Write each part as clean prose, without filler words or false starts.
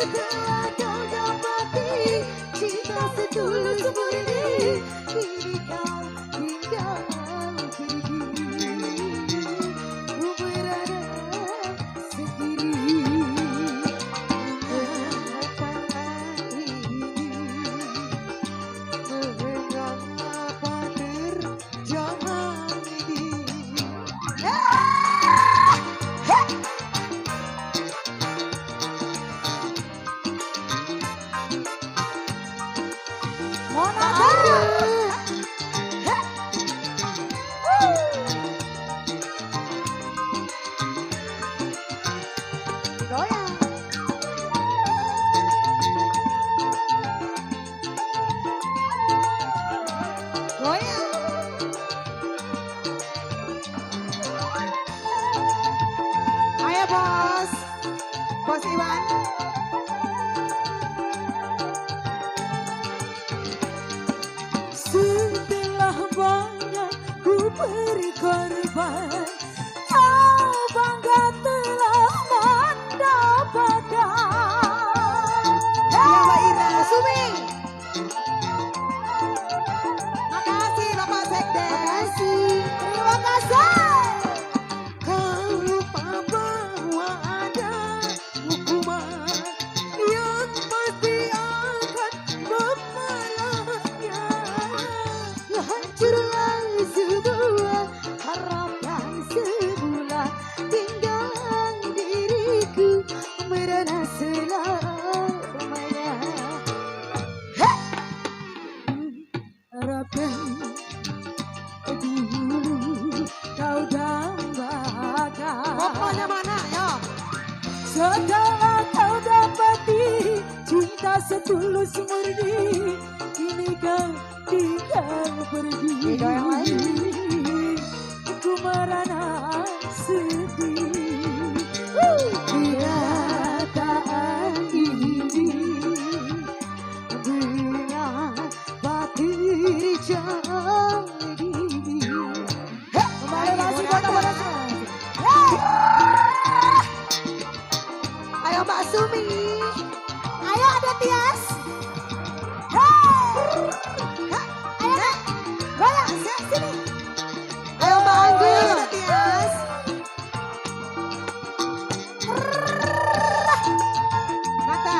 Setelah kau dapati cinta setulus murni, kini kau tinggal pergi. Ku berada sendiri. Mengapa terjadi ini? Ayo bos, bos Iwan. Setelah banyak ku beri korban, kau bangga telah mendapatkan. Ya Mbak Ira, Sumi. Makasih Bapak Sekdes. Makasih. Terima kasih. Kau lupa bahwa ada hukuman yang pasti akan membalasnya. Hancurlah sebuah harapan sebulan, tinggalkan diriku merana selamanya. Harapan dulu kau dambakan. Pokoknya mana ya? Setelah kau dapati cinta setulus murni, kini kau tinggal pergi. Ku merana sedih. Kenyataan ini mengapa terjadi? Kembali masih buat ayo Mbak Sumi. Ayo ada Tias. Ayo Kak. Goyang sini. Ayo Mbak Anggi ada Tias. Mata.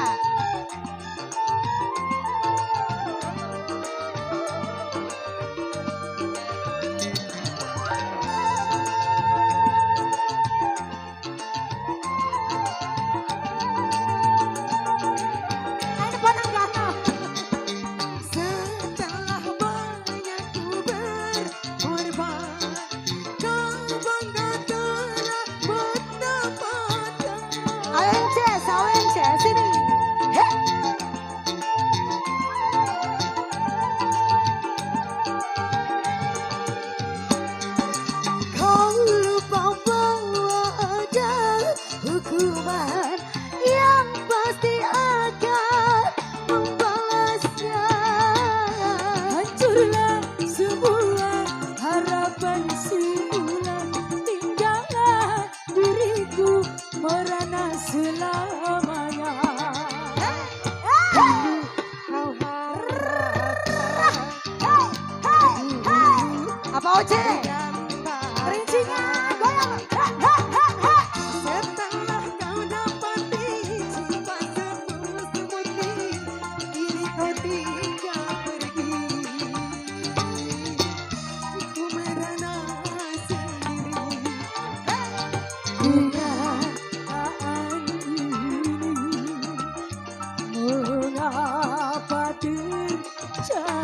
Setelah banyak ku berkorban, kau bangga telah mendapatkan. Ayo sini. Kau lupa bahwa ada hukuman yang pasti akan membalasnya. Hancurlah sebuah harapan semula, tinggalkan diriku merana selamanya. Kau harap apa Oce? Rincinya goyang. Setelah kau dapati cinta setulus murni, kini kau tinggal pergi. Ku merana sendiri. Kenyataan ini mengapa terjadi?